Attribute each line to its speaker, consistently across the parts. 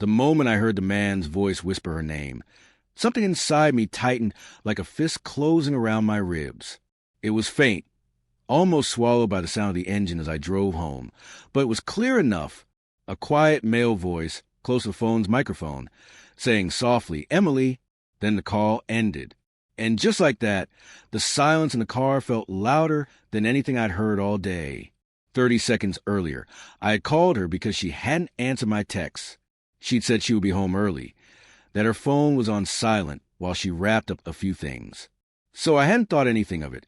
Speaker 1: The moment I heard the man's voice whisper her name, something inside me tightened like a fist closing around my ribs. It was faint, almost swallowed by the sound of the engine as I drove home, but it was clear enough. A quiet male voice, close to the phone's microphone, saying softly, "Emily." Then the call ended. And just like that, the silence in the car felt louder than anything I'd heard all day. 30 seconds earlier, I had called her because she hadn't answered my texts. She'd said she would be home early, that her phone was on silent while she wrapped up a few things. So I hadn't thought anything of it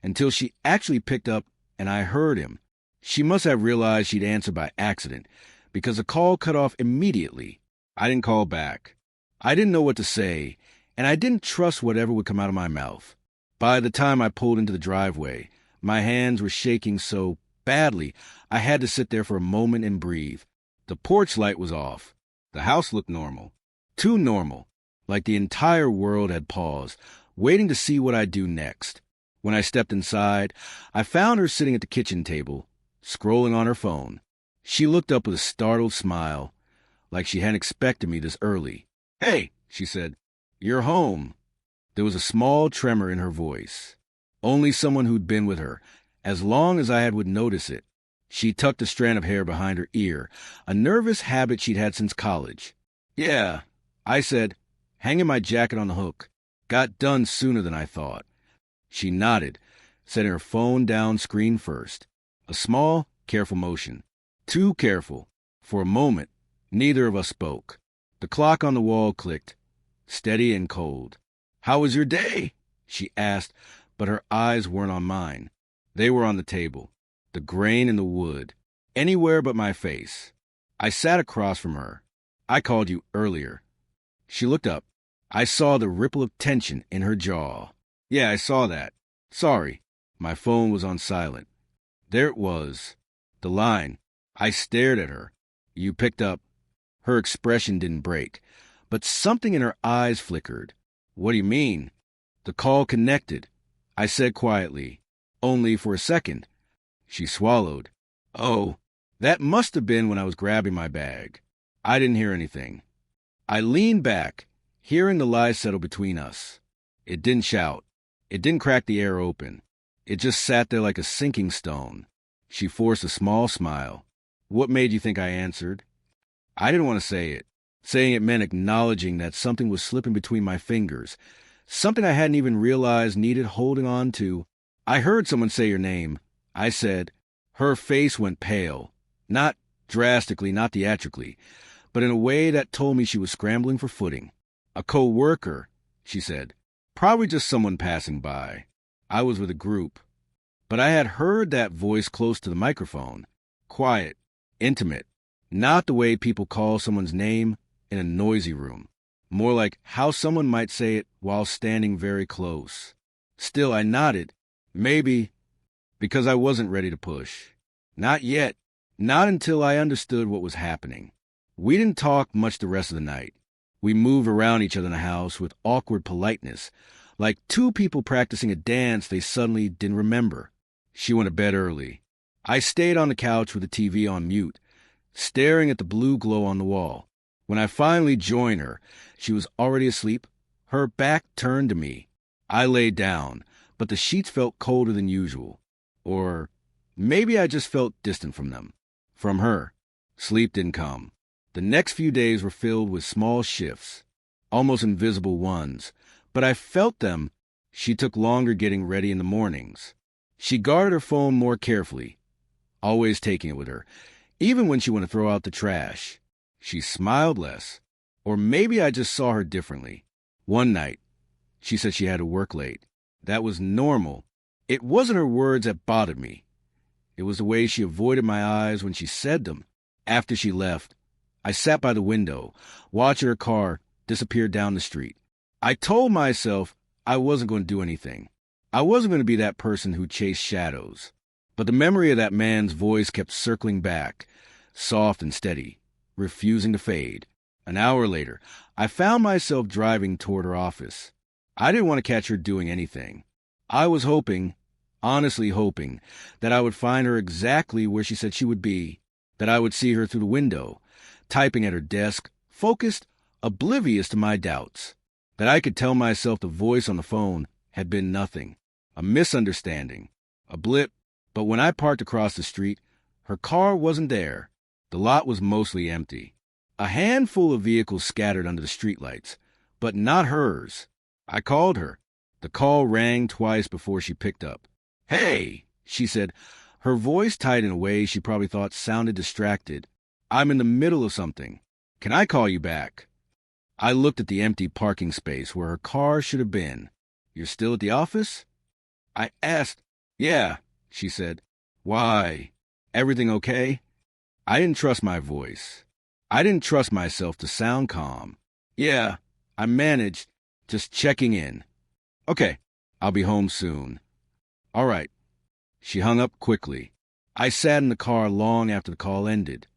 Speaker 1: until she actually picked up and I heard him. She must have realized she'd answered by accident because the call cut off immediately. I didn't call back. I didn't know what to say, and I didn't trust whatever would come out of my mouth. By the time I pulled into the driveway, my hands were shaking so badly I had to sit there for a moment and breathe. The porch light was off. The house looked normal. Too normal, like the entire world had paused, waiting to see what I'd do next. When I stepped inside, I found her sitting at the kitchen table, scrolling on her phone. She looked up with a startled smile, like she hadn't expected me this early. "Hey," she said, "you're home." There was a small tremor in her voice. Only someone who'd been with her as long as I had would notice it. She tucked a strand of hair behind her ear, a nervous habit she'd had since college. "Yeah," I said, hanging my jacket on the hook. "Got done sooner than I thought." She nodded, setting her phone down screen first. A small, careful motion. Too careful. For a moment, neither of us spoke. The clock on the wall clicked, steady and cold. "How was your day?" she asked, but her eyes weren't on mine. They were on the table, the grain in the wood, anywhere but my face. I sat across from her. "I called you earlier." She looked up. I saw the ripple of tension in her jaw. "Yeah, I saw that. Sorry." My phone was on silent. There it was. The line. I stared at her. "You picked up." Her expression didn't break, but something in her eyes flickered. "What do you mean?" "The call connected," I said quietly. "Only for a second." She swallowed. "Oh, that must have been when I was grabbing my bag." I didn't hear anything. I leaned back, hearing the lies settle between us. It didn't shout. It didn't crack the air open. It just sat there like a sinking stone. She forced a small smile. "What made you think I answered?" I didn't want to say it. Saying it meant acknowledging that something was slipping between my fingers, something I hadn't even realized needed holding on to. "I heard someone say your name," I said. Her face went pale. Not drastically, not theatrically, but in a way that told me she was scrambling for footing. "A co-worker," she said. "Probably just someone passing by." I was with a group. But I had heard that voice close to the microphone. Quiet, intimate. Not the way people call someone's name in a noisy room. More like how someone might say it while standing very close. Still, I nodded. Maybe because I wasn't ready to push. Not yet. Not until I understood what was happening. We didn't talk much the rest of the night. We moved around each other in the house with awkward politeness, like two people practicing a dance they suddenly didn't remember. She went to bed early. I stayed on the couch with the TV on mute, staring at the blue glow on the wall. When I finally joined her, she was already asleep, her back turned to me. I lay down, but the sheets felt colder than usual. Or maybe I just felt distant from them. From her. Sleep didn't come. The next few days were filled with small shifts, almost invisible ones, but I felt them. She took longer getting ready in the mornings. She guarded her phone more carefully, always taking it with her, even when she went to throw out the trash. She smiled less. Or maybe I just saw her differently. One night, she said she had to work late. That was normal. It wasn't her words that bothered me. It was the way she avoided my eyes when she said them. After she left, I sat by the window, watching her car disappear down the street. I told myself I wasn't going to do anything. I wasn't going to be that person who chased shadows. But the memory of that man's voice kept circling back, soft and steady, refusing to fade. An hour later, I found myself driving toward her office. I didn't want to catch her doing anything. I was hoping, honestly hoping, that I would find her exactly where she said she would be, that I would see her through the window, typing at her desk, focused, oblivious to my doubts. That I could tell myself the voice on the phone had been nothing, a misunderstanding, a blip. But when I parked across the street, her car wasn't there. The lot was mostly empty. A handful of vehicles scattered under the streetlights, but not hers. I called her. The call rang twice before she picked up. "Hey," she said, her voice tight in a way she probably thought sounded distracted. "I'm in the middle of something. Can I call you back?" I looked at the empty parking space where her car should have been. "You're still at the office?" I asked. "Yeah," she said. "Why? Everything okay?" I didn't trust my voice. I didn't trust myself to sound calm. "Yeah, I managed. Just checking in." "Okay, I'll be home soon." "All right." She hung up quickly. I sat in the car long after the call ended,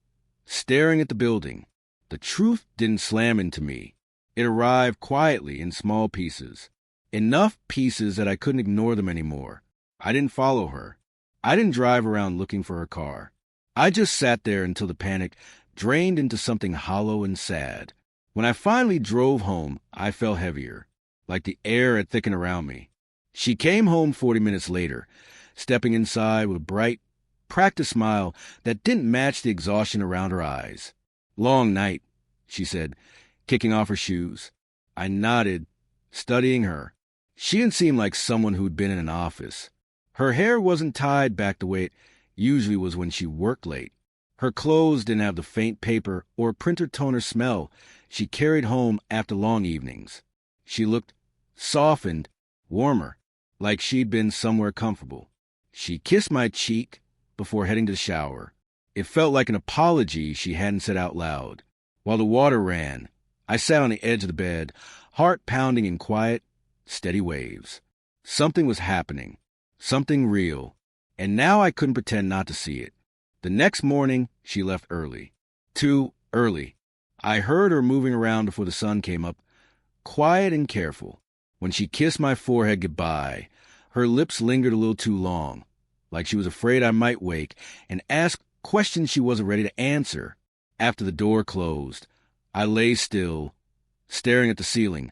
Speaker 1: staring at the building. The truth didn't slam into me. It arrived quietly in small pieces. Enough pieces that I couldn't ignore them anymore. I didn't follow her. I didn't drive around looking for her car. I just sat there until the panic drained into something hollow and sad. When I finally drove home, I felt heavier, like the air had thickened around me. She came home 40 minutes later, stepping inside with a bright, practiced smile that didn't match the exhaustion around her eyes. "Long night," she said, kicking off her shoes. I nodded, studying her. She didn't seem like someone who'd been in an office. Her hair wasn't tied back the way it usually was when she worked late. Her clothes didn't have the faint paper or printer toner smell she carried home after long evenings. She looked softened, warmer, like she'd been somewhere comfortable. She kissed my cheek before heading to the shower. It felt like an apology she hadn't said out loud. While the water ran, I sat on the edge of the bed, heart pounding in quiet, steady waves. Something was happening, something real, and now I couldn't pretend not to see it. The next morning, she left early. Too early. I heard her moving around before the sun came up, quiet and careful. When she kissed my forehead goodbye, her lips lingered a little too long, like she was afraid I might wake and ask questions she wasn't ready to answer. After the door closed, I lay still, staring at the ceiling,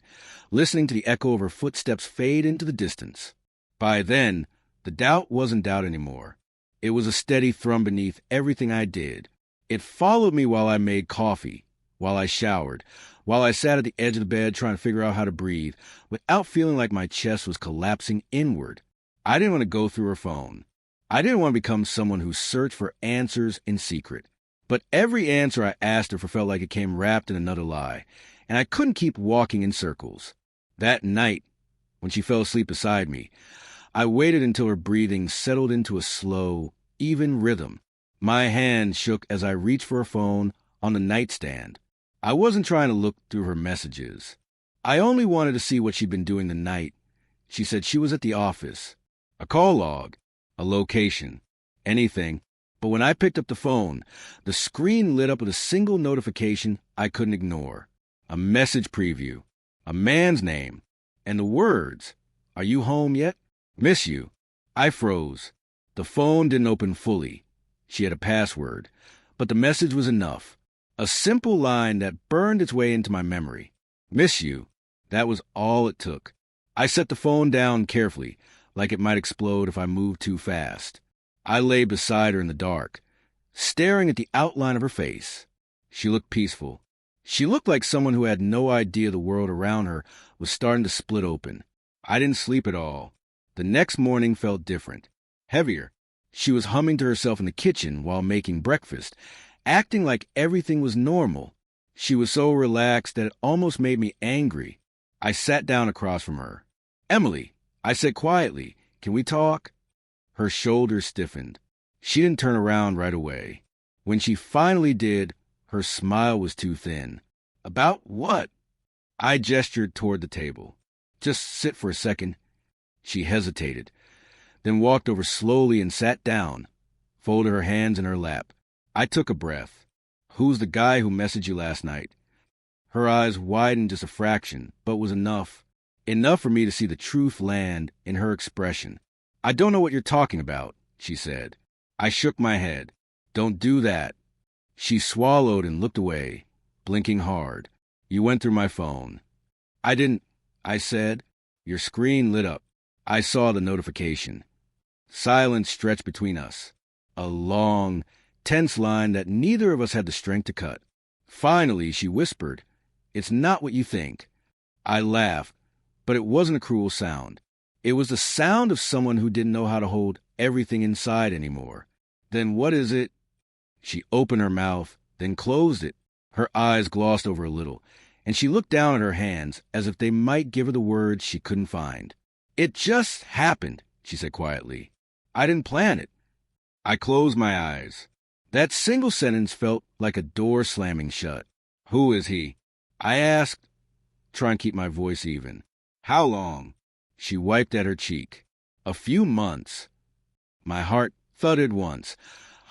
Speaker 1: listening to the echo of her footsteps fade into the distance. By then, the doubt wasn't doubt anymore. It was a steady thrum beneath everything I did. It followed me while I made coffee, while I showered, while I sat at the edge of the bed trying to figure out how to breathe, without feeling like my chest was collapsing inward. I didn't want to go through her phone. I didn't want to become someone who searched for answers in secret. But every answer I asked her for felt like it came wrapped in another lie, and I couldn't keep walking in circles. That night, when she fell asleep beside me, I waited until her breathing settled into a slow, even rhythm. My hand shook as I reached for her phone on the nightstand. I wasn't trying to look through her messages. I only wanted to see what she'd been doing the night. She said she was at the office. A call log, a location, anything. But when I picked up the phone, the screen lit up with a single notification I couldn't ignore. A message preview, a man's name, and the words, "Are you home yet? Miss you." I froze. The phone didn't open fully. She had a password, but the message was enough. A simple line that burned its way into my memory. "Miss you." That was all it took. I set the phone down carefully, like it might explode if I moved too fast. I lay beside her in the dark, staring at the outline of her face. She looked peaceful. She looked like someone who had no idea the world around her was starting to split open. I didn't sleep at all. The next morning felt different, heavier. She was humming to herself in the kitchen while making breakfast, acting like everything was normal. She was so relaxed that it almost made me angry. I sat down across from her. "Emily," I said quietly, "can we talk?" Her shoulders stiffened. She didn't turn around right away. When she finally did, her smile was too thin. "About what?" I gestured toward the table. "Just sit for a second." She hesitated, then walked over slowly and sat down, folded her hands in her lap. I took a breath. "Who's the guy who messaged you last night?" Her eyes widened just a fraction, but was enough. Enough for me to see the truth land in her expression. "I don't know what you're talking about," she said. I shook my head. "Don't do that." She swallowed and looked away, blinking hard. You went through my phone. I didn't, I said. Your screen lit up. I saw the notification. Silence stretched between us. A long, tense line that neither of us had the strength to cut. Finally, she whispered, "It's not what you think." I laughed, but it wasn't a cruel sound. It was the sound of someone who didn't know how to hold everything inside anymore. "Then what is it?" She opened her mouth, then closed it. Her eyes glossed over a little, and she looked down at her hands as if they might give her the words she couldn't find. "It just happened," she said quietly. "I didn't plan it." I closed my eyes. That single sentence felt like a door slamming shut. "Who is he?" I asked, trying to keep my voice even. "How long?" She wiped at her cheek. "A few months." My heart thudded once,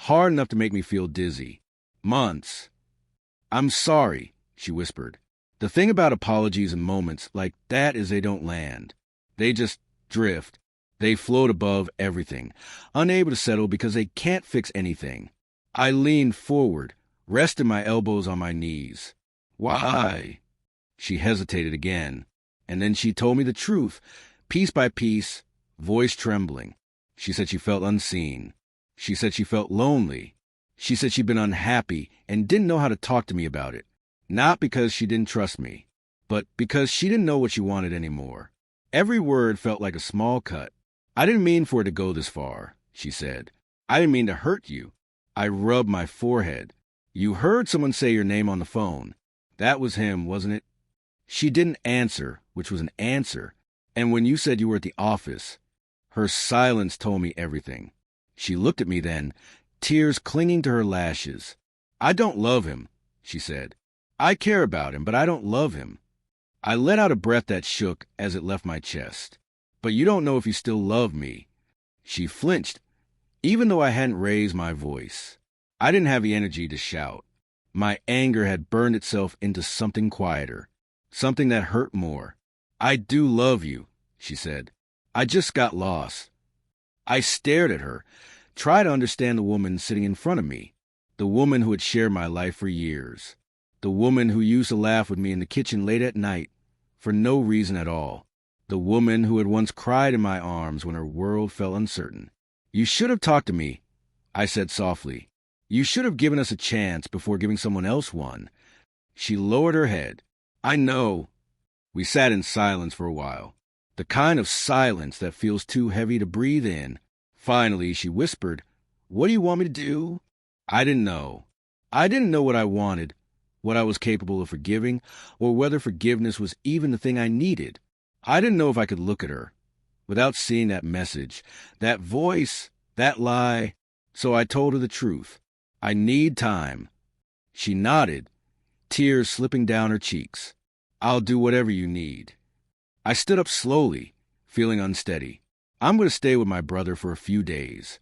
Speaker 1: hard enough to make me feel dizzy. "Months." "I'm sorry," she whispered. The thing about apologies and moments like that is they don't land. They just drift. They float above everything, unable to settle because they can't fix anything. I leaned forward, rested my elbows on my knees. "Why?" She hesitated again, and then she told me the truth, piece by piece, voice trembling. She said she felt unseen. She said she felt lonely. She said she'd been unhappy and didn't know how to talk to me about it. Not because she didn't trust me, but because she didn't know what she wanted anymore. Every word felt like a small cut. "I didn't mean for it to go this far," she said. "I didn't mean to hurt you." I rubbed my forehead. "You heard someone say your name on the phone. That was him, wasn't it?" She didn't answer, which was an answer. "And when you said you were at the office," her silence told me everything. She looked at me then, tears clinging to her lashes. "I don't love him," she said. "I care about him, but I don't love him." I let out a breath that shook as it left my chest. "But you don't know if you still love me." She flinched, even though I hadn't raised my voice. I didn't have the energy to shout. My anger had burned itself into something quieter, something that hurt more. "I do love you," she said. "I just got lost." I stared at her, tried to understand the woman sitting in front of me, the woman who had shared my life for years, the woman who used to laugh with me in the kitchen late at night for no reason at all, the woman who had once cried in my arms when her world felt uncertain. "You should have talked to me," I said softly. "You should have given us a chance before giving someone else one." She lowered her head. "I know." We sat in silence for a while, the kind of silence that feels too heavy to breathe in. Finally, she whispered, "What do you want me to do?" I didn't know. I didn't know what I wanted, what I was capable of forgiving, or whether forgiveness was even the thing I needed. I didn't know if I could look at her without seeing that message, that voice, that lie. So I told her the truth. "I need time." She nodded, tears slipping down her cheeks. "I'll do whatever you need." I stood up slowly, feeling unsteady. "I'm going to stay with my brother for a few days."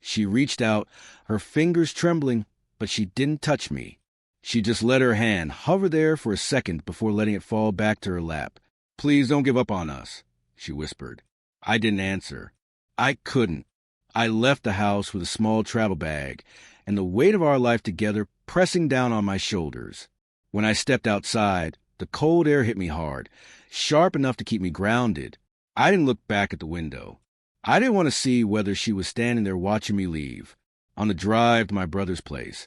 Speaker 1: She reached out, her fingers trembling, but she didn't touch me. She just let her hand hover there for a second before letting it fall back to her lap. "Please don't give up on us," she whispered. I didn't answer. I couldn't. I left the house with a small travel bag and the weight of our life together pressing down on my shoulders. When I stepped outside, the cold air hit me hard, sharp enough to keep me grounded. I didn't look back at the window. I didn't want to see whether she was standing there watching me leave. On the drive to my brother's place,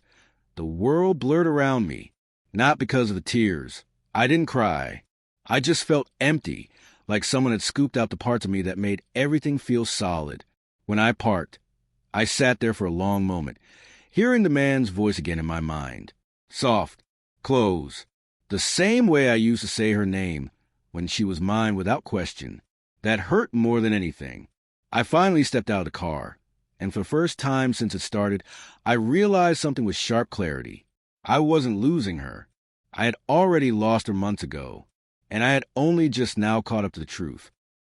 Speaker 1: the world blurred around me, not because of the tears. I didn't cry. I just felt empty, like someone had scooped out the parts of me that made everything feel solid. When I parked, I sat there for a long moment, hearing the man's voice again in my mind. Soft, close, the same way I used to say her name when she was mine without question. That hurt more than anything. I finally stepped out of the car, and for the first time since it started, I realized something with sharp clarity. I wasn't losing her. I had already lost her months ago, and I had only just now caught up to the truth.